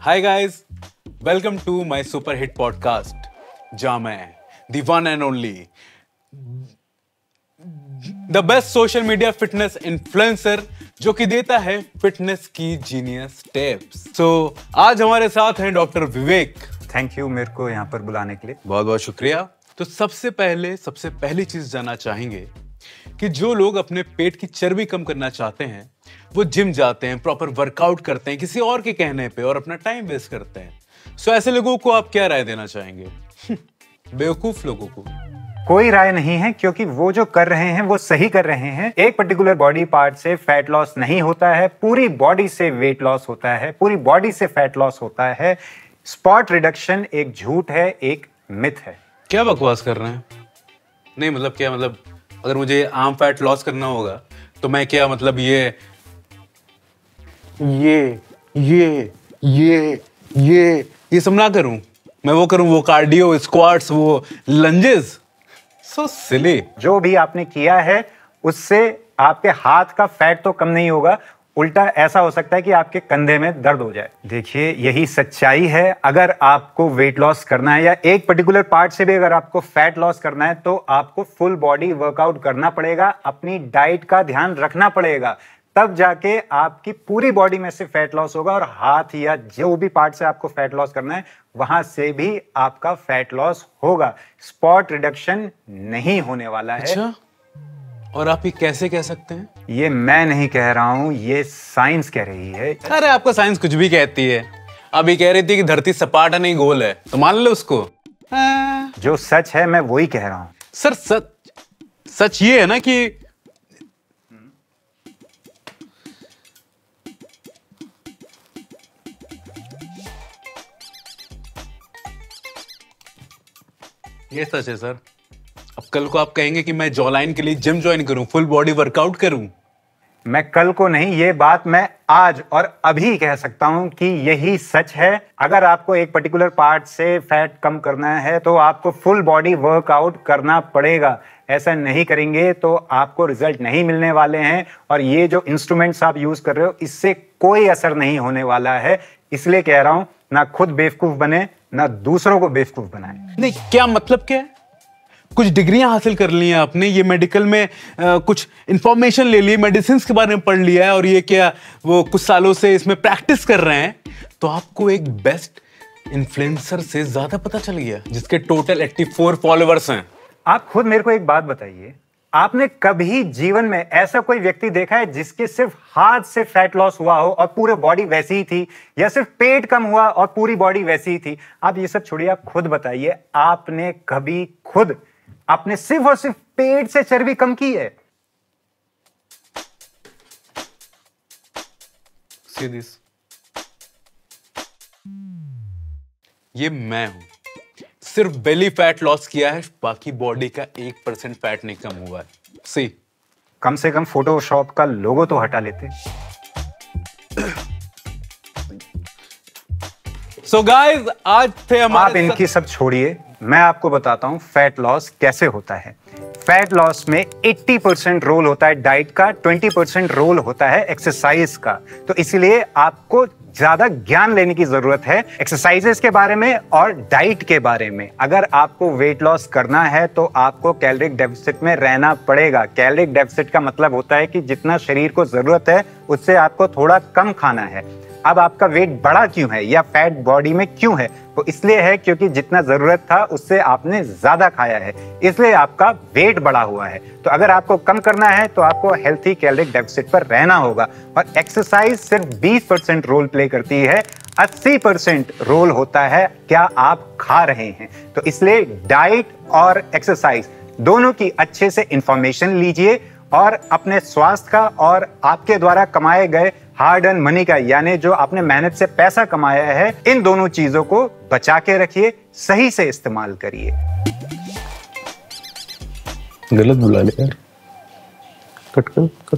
Hi guys, welcome to my super hit podcast. जहाँ मैं the one and only the best social media fitness influencer जो कि देता है फिटनेस की जीनियस टिप्स। So आज हमारे साथ हैं डॉक्टर विवेक। थैंक यू मेरे को यहाँ पर बुलाने के लिए। बहुत बहुत शुक्रिया। तो सबसे पहली चीज जानना चाहेंगे कि जो लोग अपने पेट की चर्बी कम करना चाहते हैं वो जिम जाते हैं, प्रॉपर वर्कआउट करते हैं किसी और के कहने पे और अपना टाइम वेस्ट करते हैं। सो ऐसे लोगों को आप क्या राय देना चाहेंगे? बेवकूफ लोगों को कोई राय नहीं है, क्योंकि वो जो कर रहे हैं वो सही कर रहे हैं। एक पर्टिकुलर बॉडी पार्ट से फैट लॉस नहीं होता है, पूरी बॉडी से वेट लॉस होता है, पूरी बॉडी से फैट लॉस होता है। स्पॉट रिडक्शन एक झूठ है, एक मिथ है। क्या बकवास कर रहे हैं? नहीं मतलब क्या, मतलब अगर मुझे आम फैट लॉस करना होगा तो मैं क्या मतलब ये सब ना करूं? मैं वो करूं, वो कार्डियो, स्क्वाट्स, वो लंजेस। सो सिली। जो भी आपने किया है उससे आपके हाथ का फैट तो कम नहीं होगा, उल्टा ऐसा हो सकता है कि आपके कंधे में दर्द हो जाए। देखिए, यही सच्चाई है। अगर आपको वेट लॉस करना है या एक पर्टिकुलर पार्ट से भी अगर आपको फैट लॉस करना है तो आपको फुल बॉडी वर्कआउट करना पड़ेगा, अपनी डाइट का ध्यान रखना पड़ेगा, तब जाके आपकी पूरी बॉडी में से फैट लॉस होगा। और हाथ या जो भी पार्ट से आपको फैट लॉस करना है वहां से भी आपका फैट लॉस होगा। स्पॉट रिडक्शन नहीं होने वाला है। अच्छा? और आप ये कैसे कह सकते हैं? ये मैं नहीं कह रहा हूं, ये साइंस कह रही है। अरे आपको साइंस कुछ भी कहती है। अभी कह रही थी कि धरती सपाट नहीं गोल है, तो मान लो उसको। जो सच है मैं वही कह रहा हूं। सर सच ये है ना कि ये सच है सर। अब कल को आप कहेंगे कि मैं जॉलाइन के लिए जिम ज्वाइन करूं, फुल बॉडी वर्कआउट करूं। मैं कल को नहीं, ये बात मैं आज और अभी कह सकता हूं कि यही सच है। अगर आपको एक पर्टिकुलर पार्ट से फैट कम करना है तो आपको फुल बॉडी वर्कआउट करना पड़ेगा। ऐसा नहीं करेंगे तो आपको रिजल्ट नहीं मिलने वाले हैं। और ये जो इंस्ट्रूमेंट्स आप यूज कर रहे हो इससे कोई असर नहीं होने वाला है। इसलिए कह रहा हूं, ना खुद बेवकूफ बने ना दूसरों को बेवकूफ बनाए। नहीं, क्या मतलब क्या है? कुछ डिग्रियां हासिल कर ली हैं आपने, ये मेडिकल में कुछ इंफॉर्मेशन ले ली, मेडिसिन के बारे में पढ़ लिया है और ये क्या वो कुछ सालों से इसमें प्रैक्टिस कर रहे हैं, तो आपको एक बेस्ट इन्फ्लुएंसर से ज्यादा पता चल गया जिसके टोटल 84 फॉलोअर्स हैं। आप खुद मेरे को एक बात बताइए, आपने कभी जीवन में ऐसा कोई व्यक्ति देखा है जिसके सिर्फ हाथ से फैट लॉस हुआ हो और पूरी बॉडी वैसी ही थी, या सिर्फ पेट कम हुआ और पूरी बॉडी वैसी ही थी? आप ये सब छोड़िए, आप खुद बताइए, आपने कभी खुद अपने सिर्फ और सिर्फ पेट से चर्बी कम की है? सीधीस। ये मैं हूं, सिर्फ बेली फैट लॉस किया है, बाकी बॉडी का 1% फैट नहीं कम हुआ है। सी, कम से कम फोटोशॉप का लोगो तो हटा लेते। सो गाइस, आज थे हमारे। आप इनकी सब छोड़िए, मैं आपको बताता हूं फैट लॉस कैसे होता है। फैट लॉस में 80% रोल होता है डाइट का, 20% रोल होता है एक्सरसाइज का। तो इसलिए आपको ज्यादा ज्ञान लेने की जरूरत है एक्सरसाइजेस के बारे में और डाइट के बारे में। अगर आपको वेट लॉस करना है तो आपको कैलोरिक डेफिसिट में रहना पड़ेगा। कैलोरिक डेफिसिट का मतलब होता है कि जितना शरीर को जरूरत है उससे आपको थोड़ा कम खाना है। अब आपका वेट बढ़ा क्यों है या फैट बॉडी में क्यों है? तो इसलिए है क्योंकि जितना जरूरत था उससे आपने ज्यादा खाया है, इसलिए आपका वेट बढ़ा हुआ है। तो अगर आपको कम करना है तो आपको हेल्थी कैलोरिक डेफिसिट पर रहना होगा। और एक्सरसाइज सिर्फ 20% रोल प्ले करती है, 80% रोल होता है क्या आप खा रहे हैं। तो इसलिए डाइट और एक्सरसाइज दोनों की अच्छे से इंफॉर्मेशन लीजिए और अपने स्वास्थ्य का और आपके द्वारा कमाए गए हार्ड अर्न मनी का, यानी जो आपने मेहनत से पैसा कमाया है, इन दोनों चीजों को बचा के रखिए, सही से इस्तेमाल करिए। गलत बुला ले यार, कट कर।